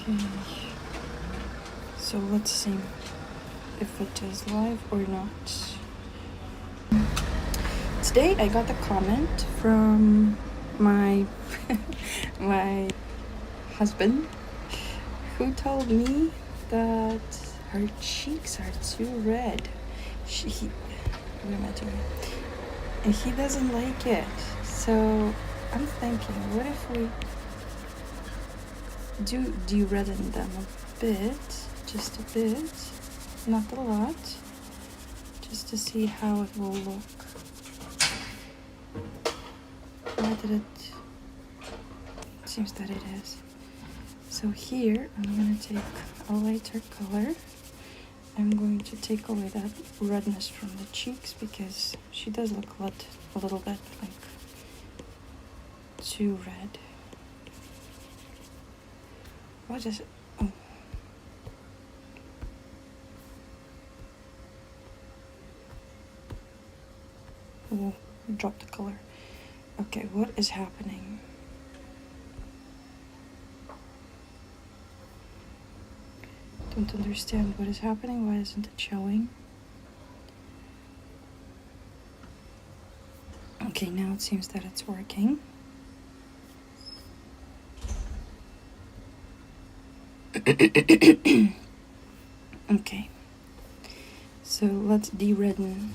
Okay. So let's see if it is live or not. Today I got a comment from my my husband who told me that her cheeks are too red. And he doesn't like it. So I'm thinking, what if we do de-redden them a bit, just a bit, not a lot, just to see how it will look. Why did it? It seems that it is. So here I'm gonna take a lighter color. I'm going to take away that redness from the cheeks because she does look a little bit like too red. What is it? Oh. Oh, drop the color. Okay, what is happening? Don't understand what is happening. Why isn't it showing? Okay, now it seems that it's working. Okay, so let's de-redden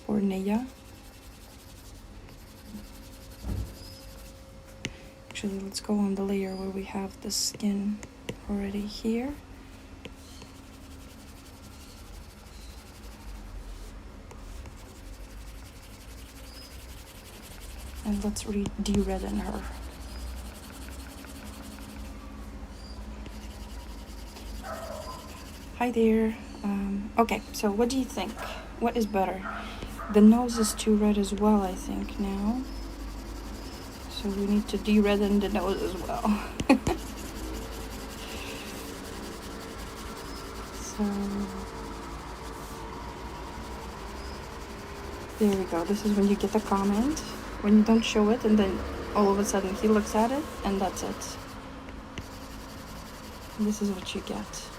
for Neya. Actually, let's go on the layer where we have the skin already here. And let's de-redden her. Hi there. Okay, so what do you think? What is better? The nose is too red as well, I think, now. So we need to de-redden the nose as well. So there we go. This is when you get the comment, when you don't show it, and then all of a sudden he looks at it, and that's it. And this is what you get.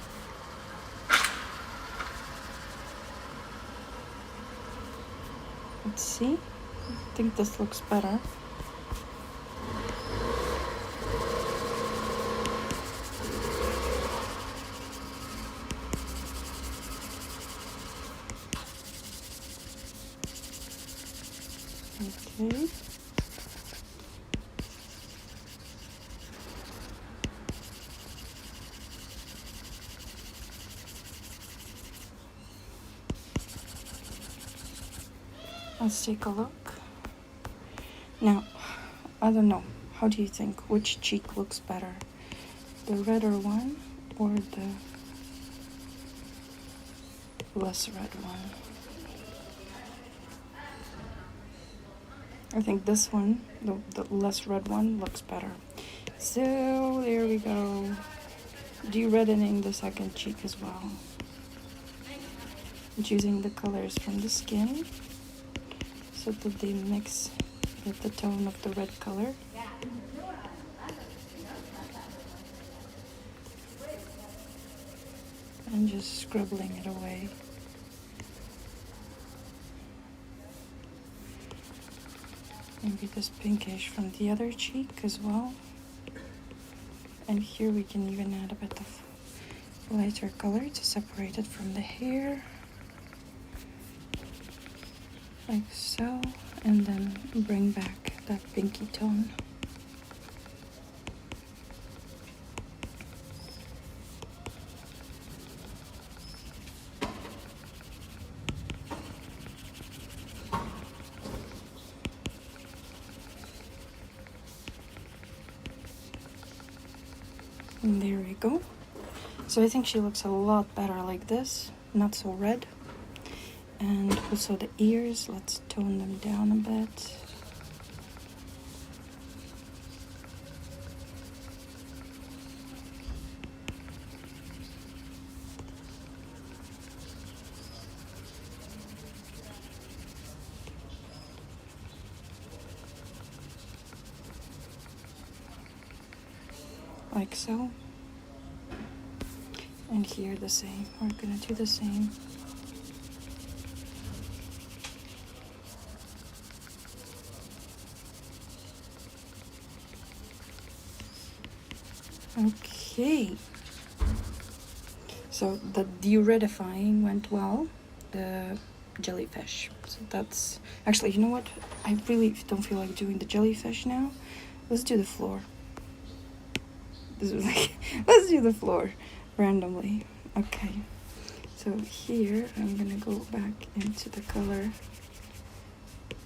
Let's see. I think this looks better. Okay. Let's take a look. Now, I don't know. How do you think? Which cheek looks better? The redder one or the less red one? I think this one, the less red one, looks better. So there we go. De-reddening the second cheek as well. I'm choosing the colors from the skin so that they mix with the tone of the red color. And just scribbling it away. Maybe this pinkish from the other cheek as well. And here we can even add a bit of lighter color to separate it from the hair. Like so. And then bring back that pinky tone. And there we go. So I think she looks a lot better like this, not so red. And also the ears, let's tone them down a bit. Like so. And here the same. We're gonna do the same. Okay. So the deredifying went well. The jellyfish. So that's actually, you know what? I really don't feel like doing the jellyfish now. Let's do the floor. This is like, let's do the floor randomly. Okay. So here I'm gonna go back into the color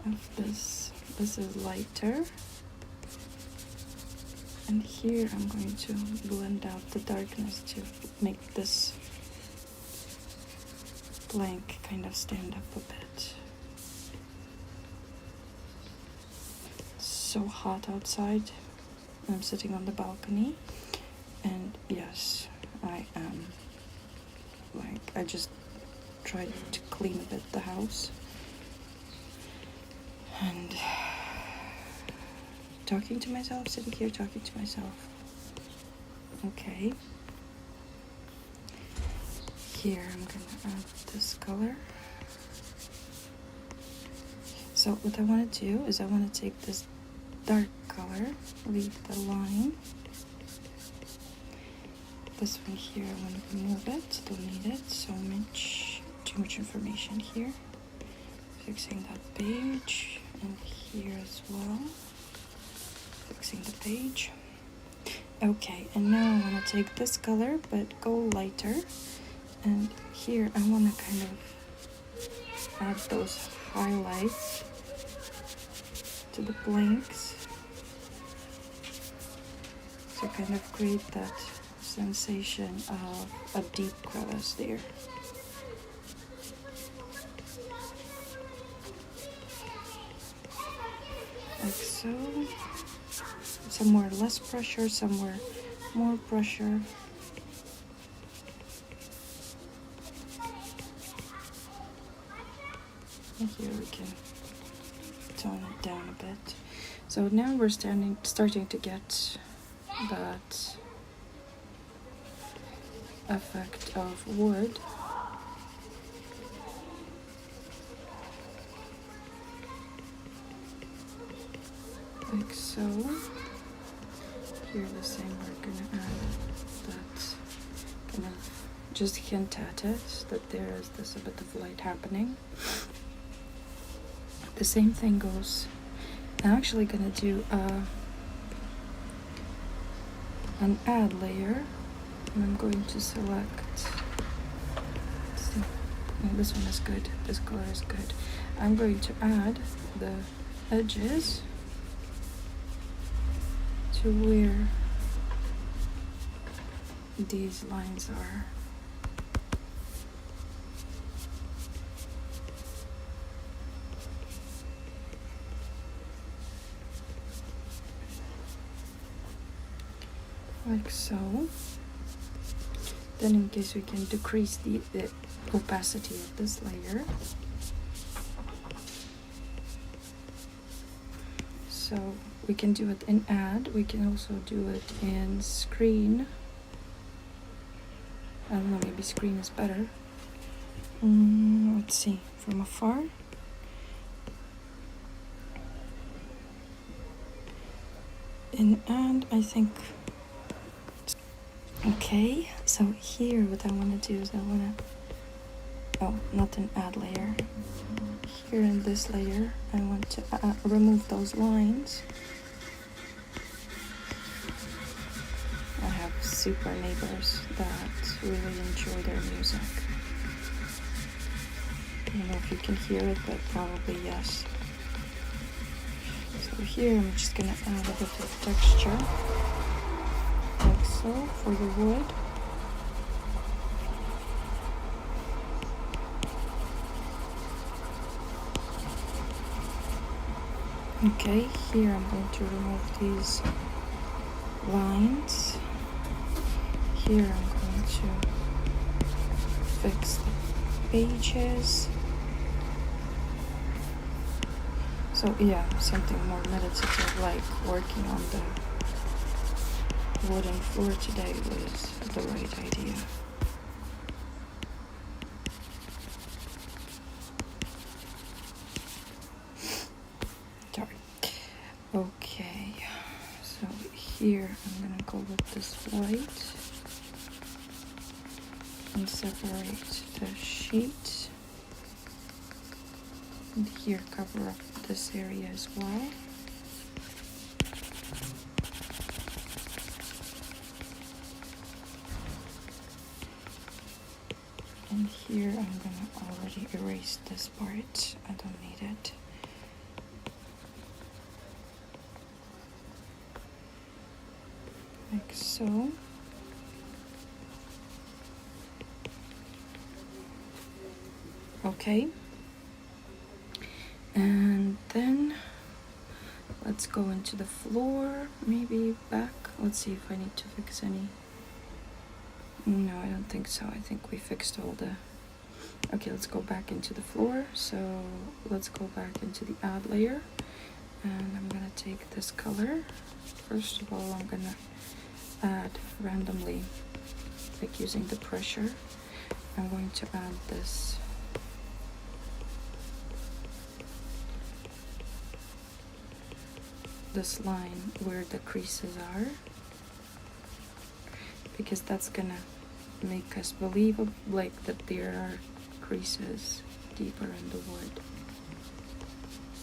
of this. This is lighter. And here I'm going to blend out the darkness to make this blank kind of stand up a bit. It's so hot outside. I'm sitting on the balcony, and yes, I am. Like, I just tried to clean a bit the house. And talking to myself, sitting here talking to myself. Okay. Here I'm gonna add this color. So what I want to do is I want to take this dark color, leave the line. This one here, I want to remove it, don't need it, so much, too much information here. Fixing that page, and here as well. Fixing the page. Okay, and now I want to take this color, but go lighter. And here I want to kind of add those highlights to the blanks. To kind of create that sensation of a deep crevice there. Like so. Somewhere less pressure, somewhere more pressure. And here we can tone it down a bit. So now we're starting to get that effect of wood. Like so. Here the same, we're gonna add that kind of just hint at it that there is this a bit of light happening. The same thing goes. I'm actually gonna do an add layer, and I'm going to select. Let's see. Oh, this one is good. This color is good. I'm going to add the edges to where these lines are. Like so. Then in case we can decrease the opacity of this layer. So we can do it in add, we can also do it in screen. I don't know, maybe screen is better. Let's see, from afar. In add, I think. Okay, so here what I want to do is I want to, oh, not an add layer. Here in this layer, I want to remove those lines. I have super neighbors that really enjoy their music. I don't know if you can hear it, but probably yes. So here I'm just gonna add a bit of texture, like so, for the wood. Okay, here I'm going to remove these lines. Here I'm going to fix the pages. So yeah, something more meditative, like working on the wooden floor today was the right idea. sprinkle with this white and separate the sheet. And here cover up this area as well. And here I'm gonna already erase this part. I don't need it. Like so. Okay. And then let's go into the floor, maybe back. Let's see if I need to fix any. No, I don't think so. I think we fixed all the... Okay, let's go back into the floor. So let's go back into the add layer. And I'm gonna take this color. First of all, I'm gonna add randomly, like using the pressure. I'm going to add this line where the creases are, because that's gonna make us believe like that there are creases deeper in the wood.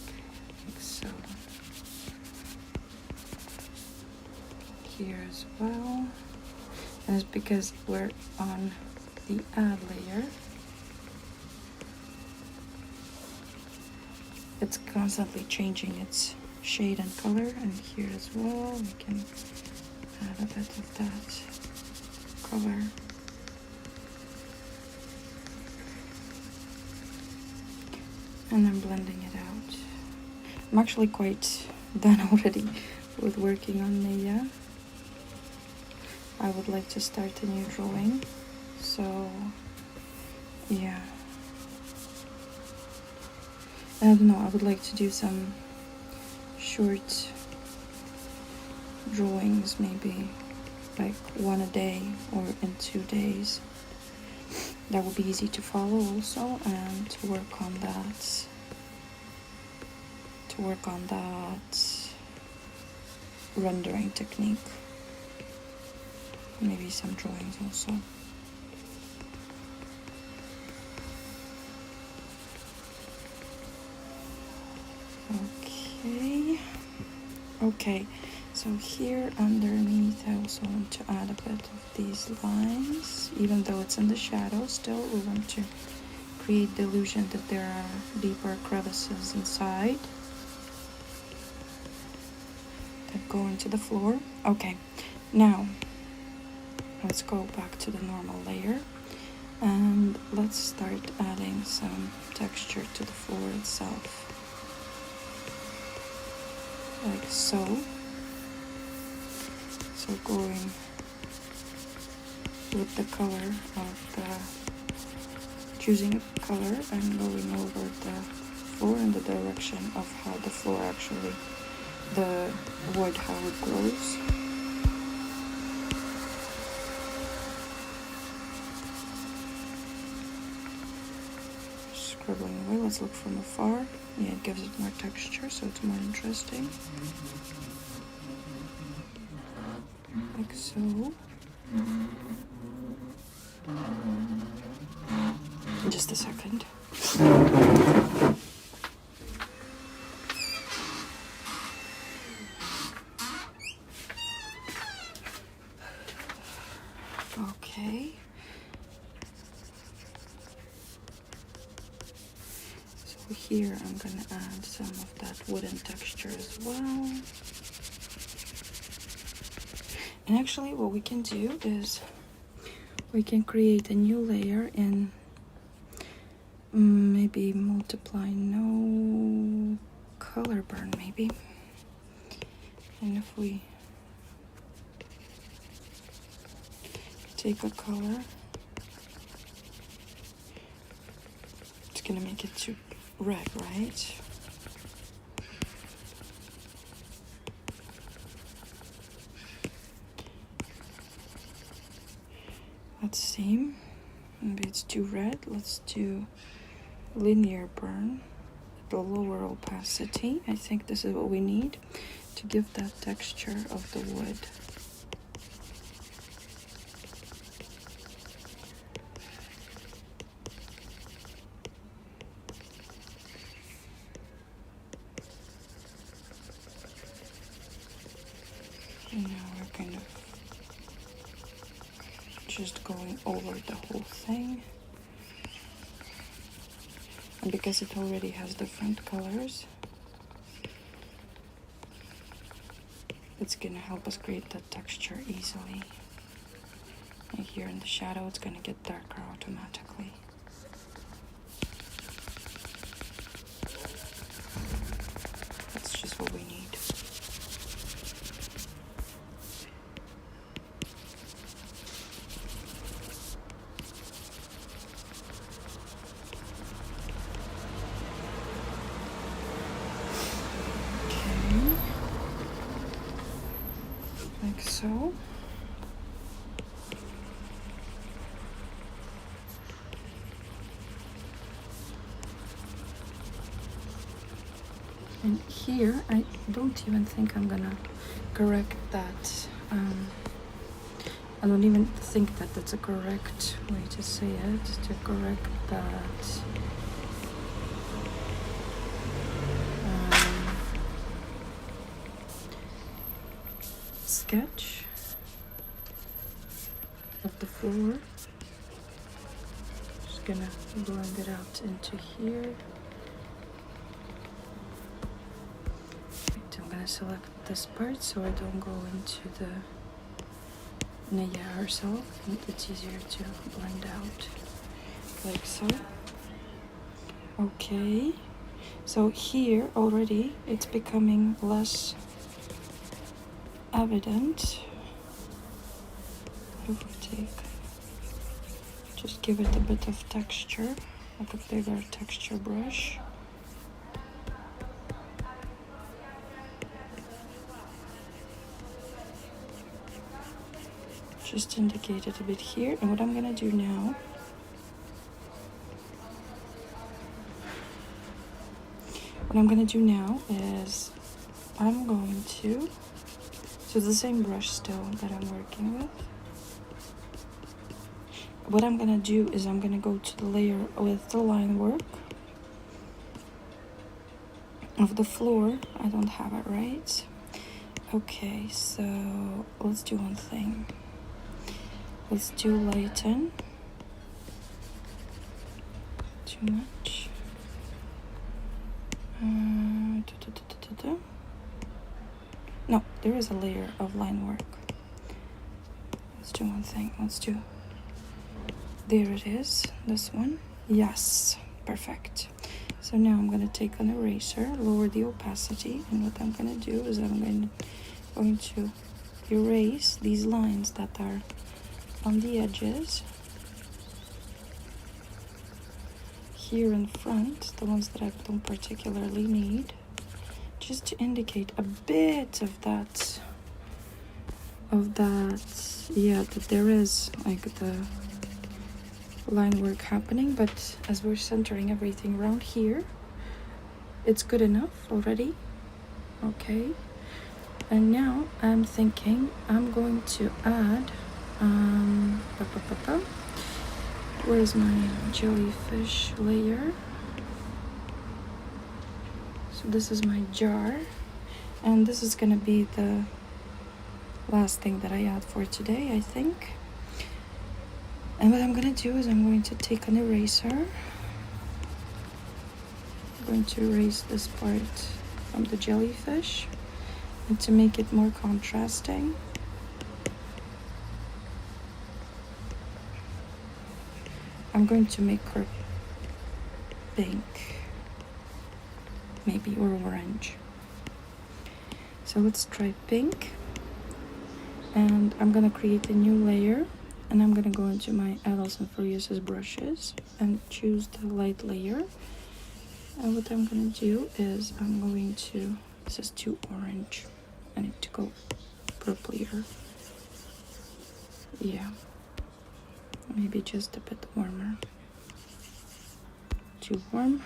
Okay, like so. Here as well. And it's because we're on the add layer. It's constantly changing its shade and color, and here as well we can add a bit of that color. And I'm blending it out. I'm actually quite done already with working on Naya. I would like to start a new drawing, so yeah. I don't know, I would like to do some short drawings, maybe like one a day or in 2 days. That would be easy to follow also, and to work on that. Rendering technique. Maybe some drawings also. Okay, so here underneath I also want to add a bit of these lines. Even though it's in the shadow, still we want to create the illusion that there are deeper crevices inside that go into the floor. Okay, now let's go back to the normal layer and let's start adding some texture to the floor itself. Like so. So going with the color of choosing a color and going over the floor in the direction of how the floor actually, the wood, how it grows. Scribbling away, let's look from afar. Yeah, it gives it more texture, so it's more interesting. Like so. Just a second. Okay. So here I'm gonna add some of that wooden texture as well. And actually what we can do is we can create a new layer in maybe multiply no color burn maybe. And if we take a color, it's gonna make it too red, right? Let's see, maybe it's too red. Let's do linear burn at the lower opacity. I think this is what we need to give that texture of the wood. going over the whole thing. And because it already has different colors, it's gonna help us create that texture easily. And here in the shadow, it's gonna get darker automatically. That's just what we need. Like so. And here, I don't even think I'm gonna correct that. I don't even think that that's a correct way to say it, to correct that. Sketch of the floor. Just gonna blend it out into here. I'm gonna select this part so I don't go into the Naya herself, and it's easier to blend out like so. Okay, so here already it's becoming less evident. If we take, just give it a bit of texture, like a bigger texture brush. Just indicate it a bit here. And what I'm gonna do now, is I'm going to, so the same brush still that I'm working with. What I'm gonna do is I'm gonna go to the layer with the line work of the floor. I don't have it right. Okay, so let's do one thing. Let's do lighten. Too much. No, there is a layer of line work. Let's do one thing. There it is, this one. Yes, perfect. So now I'm going to take an eraser, lower the opacity, and what I'm going to do is I'm going to erase these lines that are on the edges. Here in front, the ones that I don't particularly need, just to indicate a bit of that, yeah, that there is like the line work happening, but as we're centering everything around here, it's good enough already. Okay, and now I'm thinking I'm going to add where's my jellyfish layer? So this is my jar, and this is gonna be the last thing that I add for today, I think. And what I'm gonna do is I'm going to take an eraser. I'm going to erase this part from the jellyfish, and to make it more contrasting, I'm going to make her pink, maybe, or orange. So let's try pink, and I'm gonna create a new layer, and I'm gonna go into my Atlas and Furious's brushes and choose the light layer. And what I'm gonna do is I'm going to, this is too orange, I need to go purplier. Yeah, maybe just a bit warmer. Too warm.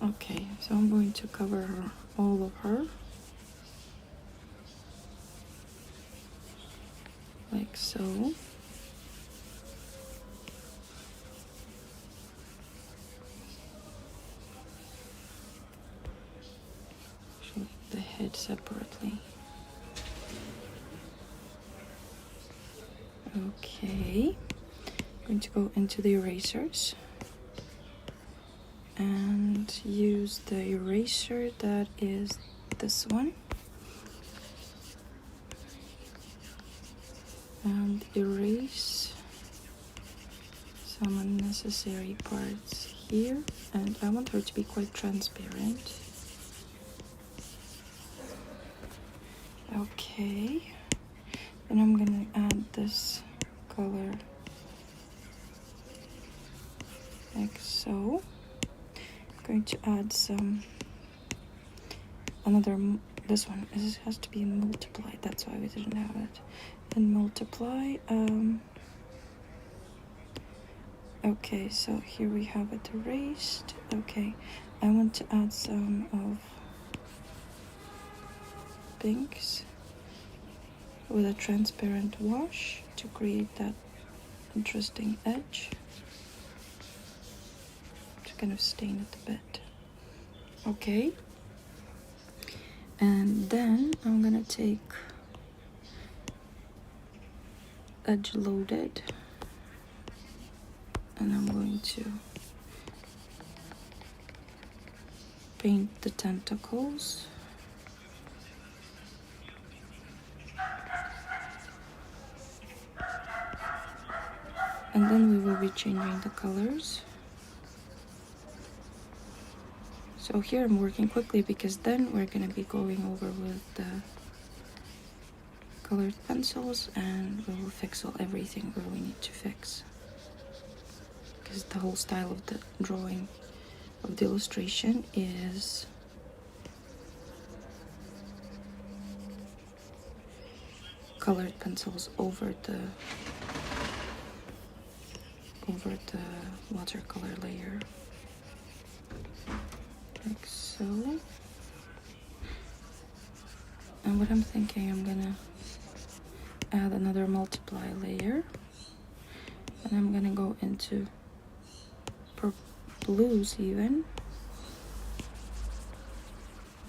Okay, so I'm going to cover her, all of her, like so. Show the head separately. Okay, I'm going to go into the erasers and use the eraser that is this one and erase some unnecessary parts here, and I want her to be quite transparent. Okay, and I'm gonna add this color like so. I'm going to add some this one has to be multiplied, that's why we didn't have it. And multiply, okay, so here we have it erased. Okay, I want to add some of pinks with a transparent wash to create that interesting edge, to kind of stain it a bit. Okay, and then I'm gonna take edge loaded and I'm going to paint the tentacles. And then we will be changing the colors. So here I'm working quickly because then we're going to be going over with the colored pencils and we will fix everything where we need to fix. Because the whole style of the drawing of the illustration is colored pencils over the watercolor layer, like so. And what I'm thinking, I'm gonna add another multiply layer, and I'm gonna go into blues even,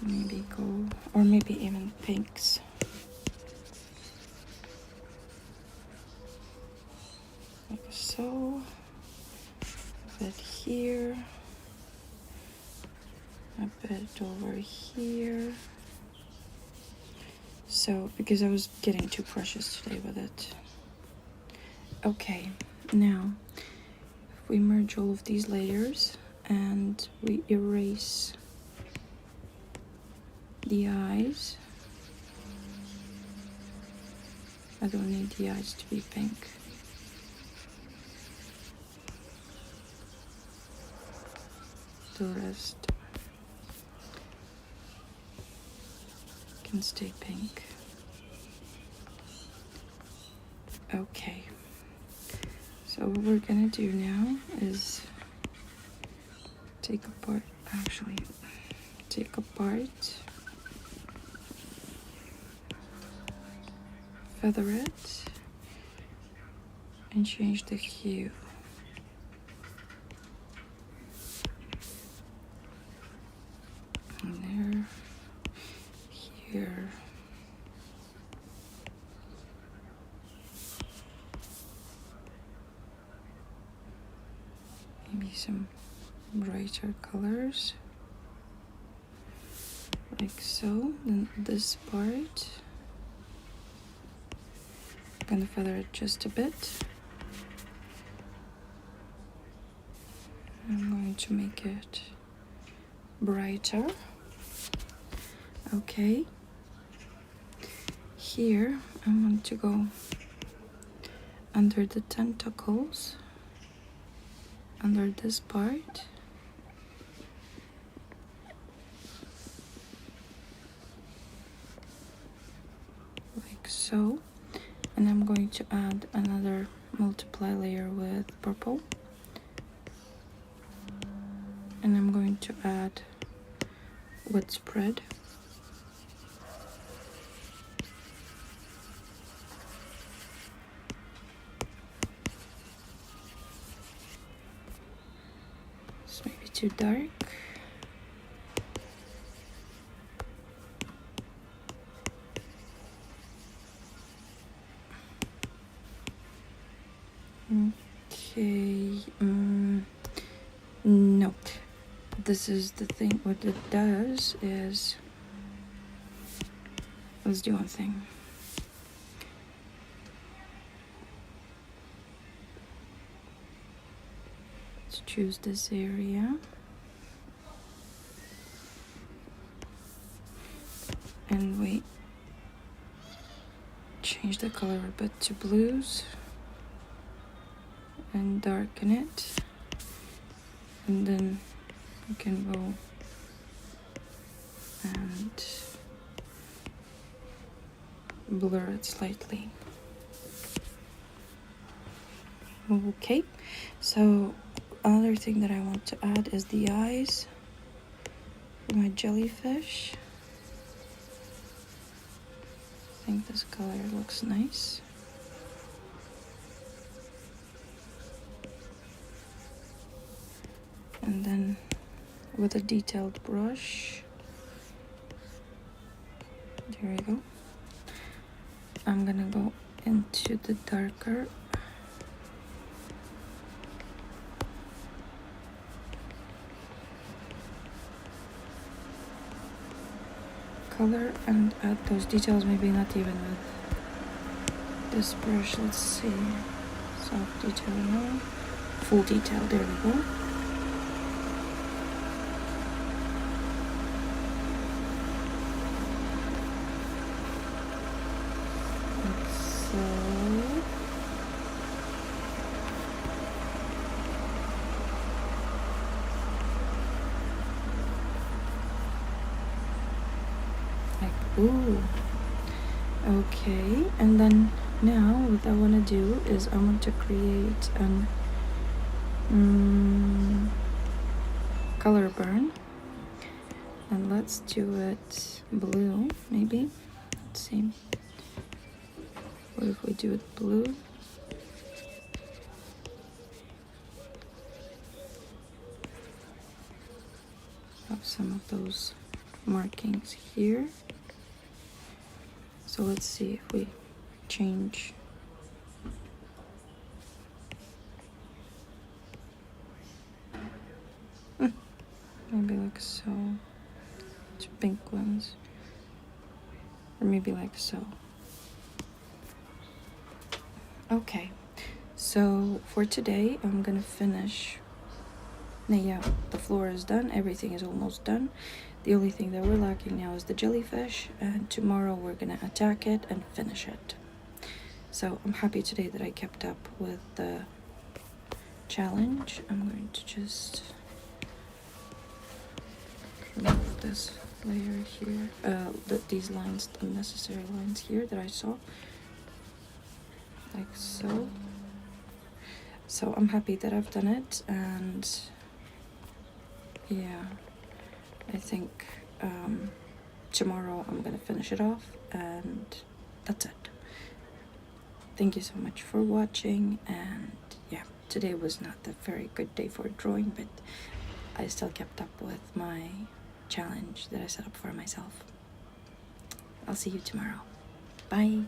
maybe go, or maybe even pinks. Like so, a bit here, a bit over here. So, because I was getting too precious today with it. Okay, now, if we merge all of these layers and we erase the eyes, I don't need the eyes to be pink. The rest can stay pink. Okay, so what we're gonna do now is take apart, feather it, and change the hue. And there, here. Maybe some brighter colors, like so. Then this part, I'm gonna feather it just a bit. I'm going to make it brighter. Okay. Here, I want to go under the tentacles, under this part. Like so. And I'm going to add another multiply layer with purple. And I'm going to add wet spread. It's maybe too dark. Okay, no. This is the thing. What it does is, let's do one thing. Let's choose this area. And we change the color a bit to blues and darken it, and then we can go and blur it slightly. Okay, so other thing that I want to add is the eyes for my jellyfish. I think this color looks nice. And then with a detailed brush, there we go. I'm gonna go into the darker color and add those details, maybe not even with this brush. Let's see, soft detail, no, full detail, there we go. Ooh, okay, and then now what I want to do is I want to create an color burn, and let's do it blue, maybe. Let's see, what if we do it blue? Have some of those markings here. So let's see if we change. Maybe like so. It's pink ones. Or maybe like so. Okay. So for today, I'm gonna finish. Now, yeah, the floor is done. Everything is almost done. The only thing that we're lacking now is the jellyfish, and tomorrow we're gonna attack it and finish it. So I'm happy today that I kept up with the challenge. I'm going to just remove this layer here, these lines, unnecessary lines here that I saw, like so. So I'm happy that I've done it, and yeah, I think tomorrow I'm gonna finish it off, and that's it. Thank you so much for watching, and yeah, today was not a very good day for drawing, but I still kept up with my challenge that I set up for myself. I'll see you tomorrow. Bye.